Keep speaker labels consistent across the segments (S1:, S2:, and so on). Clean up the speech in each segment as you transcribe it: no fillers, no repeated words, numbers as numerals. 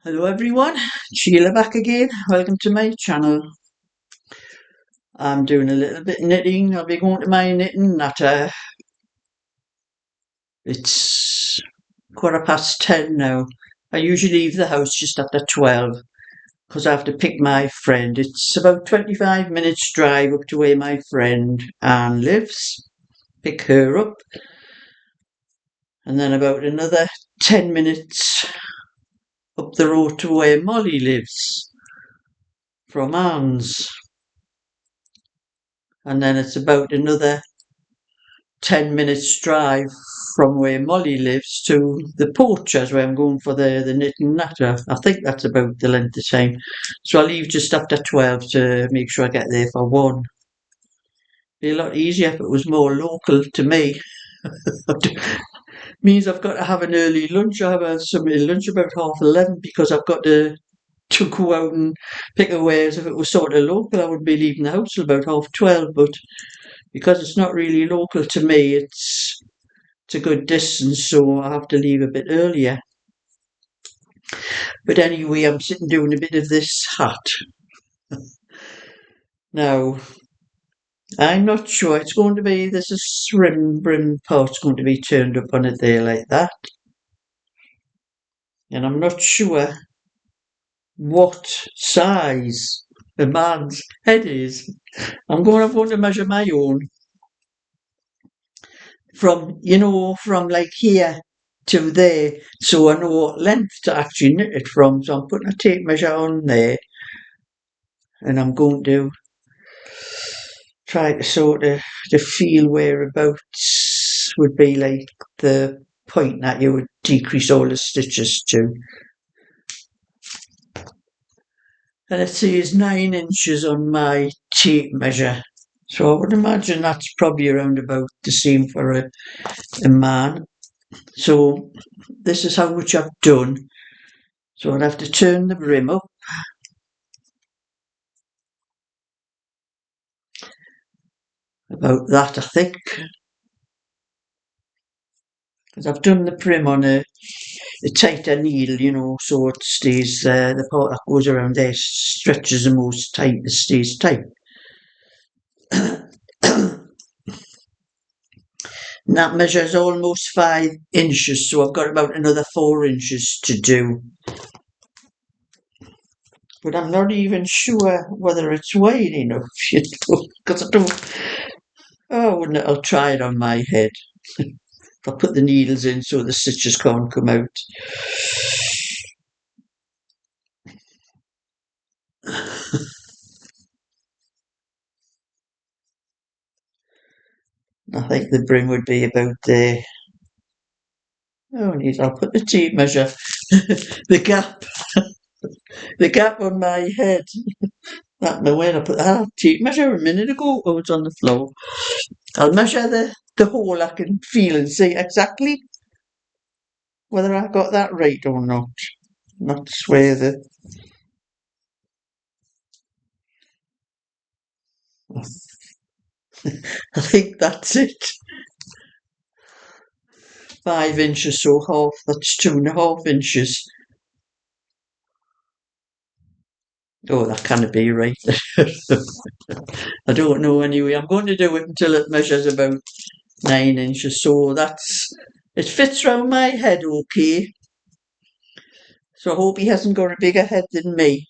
S1: Hello everyone, Sheila back again. Welcome to my channel. I'm doing a little bit of knitting. I'll be going to my knitting natter. It's 10:15 now. I usually leave the house just after 12 because I have to pick my friend. It's about 25 minutes drive up to where my friend Anne lives. Pick her up. And then about another 10 minutes up the road to where Molly lives from Anne's. And then it's about another 10 minutes drive from where Molly lives to the Poachers where I'm going for the knitting natter. I think that's about the length of time. So I'll leave just after 12 to make sure I get there for 1. Be a lot easier if it was more local to me. Means I've got to have an early lunch. I have some lunch about 11:30 because I've got to go out and pick her wares. If it was sort of local, I would be leaving the house till about 12:30. But because it's not really local to me, it's a good distance, so I have to leave a bit earlier. But anyway, I'm sitting doing a bit of this hat. Now, I'm not sure it's going to be, there's a brim part's going to be turned up on it there like that. And I'm not sure what size the man's head is. I'm going to measure my own from like here to there, so I know what length to actually knit it from. So I'm putting a tape measure on there, and I'm going to try to sort of to feel whereabouts would be like the point that you would decrease all the stitches to. And it says 9 inches on my tape measure. So I would imagine that's probably around about the same for a man. So this is how much I've done. So I'll have to turn the brim up. About that, I think. Because I've done the brim on a tighter needle, so it stays, the part that goes around there stretches the most tight, it stays tight. And that measures almost 5 inches, so I've got about another 4 inches to do. But I'm not even sure whether it's wide enough, because I don't. Oh, wouldn't it? I'll try it on my head. I'll put the needles in so the stitches can't come out. I think the brim would be about there. Oh, I'll put the tape measure, the gap on my head. That know where I put that tape measure a minute ago. Oh, it's on the floor. I'll measure the hole. I can feel and see exactly whether I got that right or not. That's where I think that's it. 5 inches, so half. That's 2.5 inches. Oh, that can't be right. I don't know anyway. I'm going to do it until it measures about 9 inches. So it fits round my head okay. So I hope he hasn't got a bigger head than me.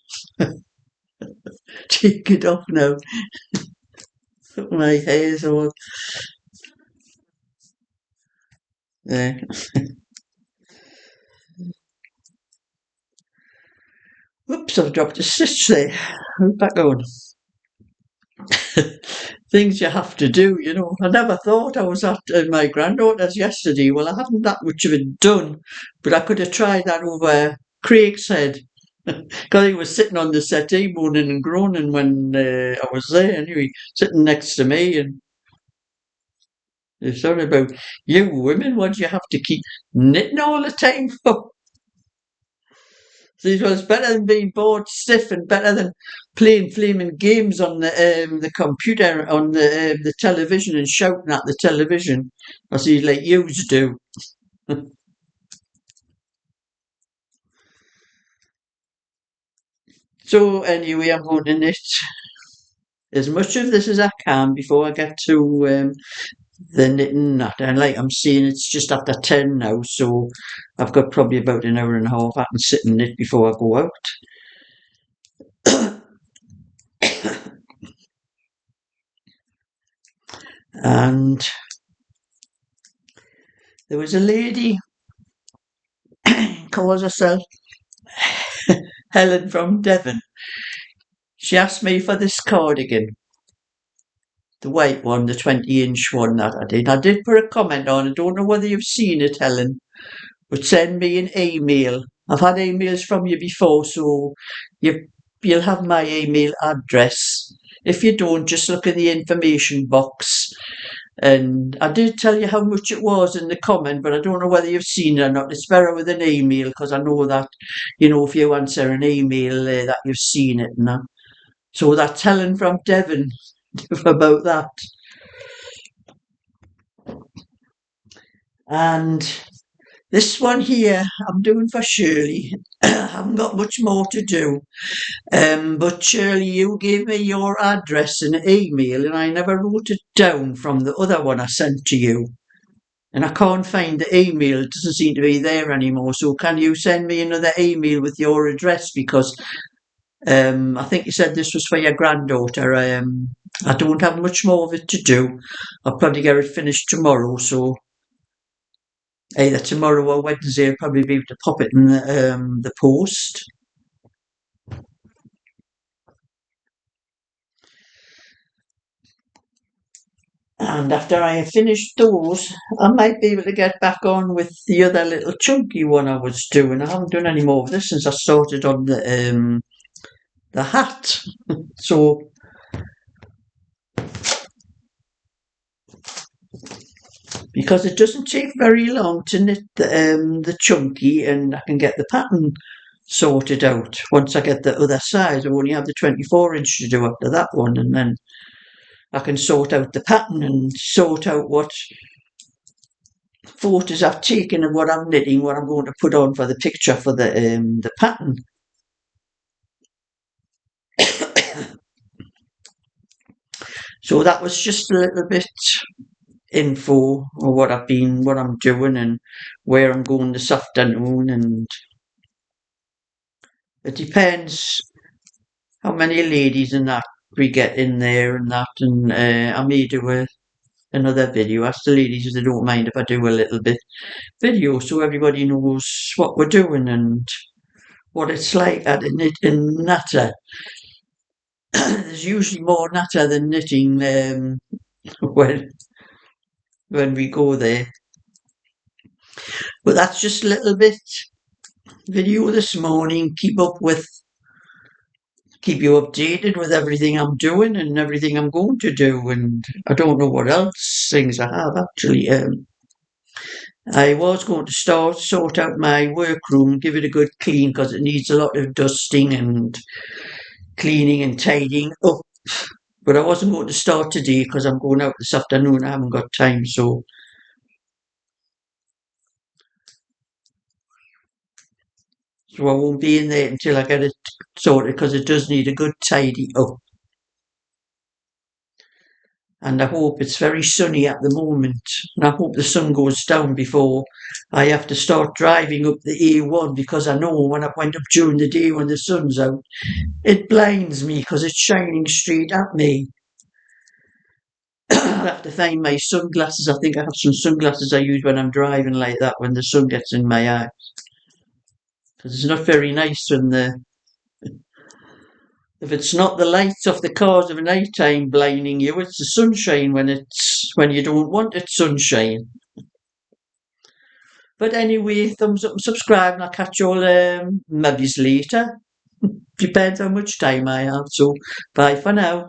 S1: Take it off now. My hair's all there. Whoops, I've dropped a stitch there. Back on. Things you have to do. I never thought I was at my granddaughter's yesterday. Well, I hadn't that much of it done, but I could have tried that over Craig's head. Because he was sitting on the settee moaning and groaning when I was there anyway, sitting next to me. And they're sorry about you women, what do you have to keep knitting all the time for? So it was better than being bored stiff and better than playing flaming games on the computer, on the television and shouting at the television, as he like yous do. So anyway, I'm going to knit as much of this as I can before I get to the knitting that. And like I'm saying, it's just after 10 now, so I've got probably about an hour and a half I can sit and knit before I go out. And there was a lady calls herself Helen from Devon. She asked me for this cardigan, the white one, the 20-inch one that I did. I did put a comment on. I don't know whether you've seen it, Helen, but send me an email. I've had emails from you before, so you'll have my email address. If you don't, just look in the information box. And I did tell you how much it was in the comment, but I don't know whether you've seen it or not. It's better with an email because I know that, if you answer an email that you've seen it and that. So that's Helen from Devon about that. And this one here, I'm doing for Shirley. I haven't got much more to do. But Shirley, you gave me your address and email, and I never wrote it down from the other one I sent to you. And I can't find the email. It doesn't seem to be there anymore. So can you send me another email with your address? Because I think you said this was for your granddaughter. I don't have much more of it to do. I'll probably get it finished tomorrow. So either tomorrow or Wednesday, I'll probably be able to pop it in the post. And after I have finished those, I might be able to get back on with the other little chunky one I was doing. I haven't done any more of this since I started on the hat. So because it doesn't take very long to knit the chunky, and I can get the pattern sorted out once I get the other side. I only have the 24-inch to do after that one, and then I can sort out the pattern and sort out what photos I've taken of what I'm knitting, what I'm going to put on for the picture for the pattern. So that was just a little bit info of what I'm doing and where I'm going this afternoon, and it depends how many ladies and that we get in there and that, and I may do another video. Ask the ladies if they don't mind if I do a little bit video so everybody knows what we're doing and what it's like at a knit and natter. There's usually more natter than knitting when we go there. But that's just a little bit video this morning. Keep you updated with everything I'm doing and everything I'm going to do, and I don't know what else things I have actually. I was going to sort out my workroom, give it a good clean because it needs a lot of dusting and cleaning and tidying up. But I wasn't going to start today because I'm going out this afternoon. I haven't got time, so I won't be in there until I get it sorted because it does need a good tidy up. And I hope it's very sunny at the moment, and I hope the sun goes down before I have to start driving up the A1, because I know when I went up during the day when the sun's out, it blinds me because it's shining straight at me. I'll have to find my sunglasses. I think I have some sunglasses I use when I'm driving like that when the sun gets in my eyes, because it's not very nice when if it's not the lights of the cars of night time blinding you, it's the sunshine when you don't want it sunshine. But anyway, thumbs up and subscribe, and I'll catch you all maybe later. Depends how much time I have. So bye for now.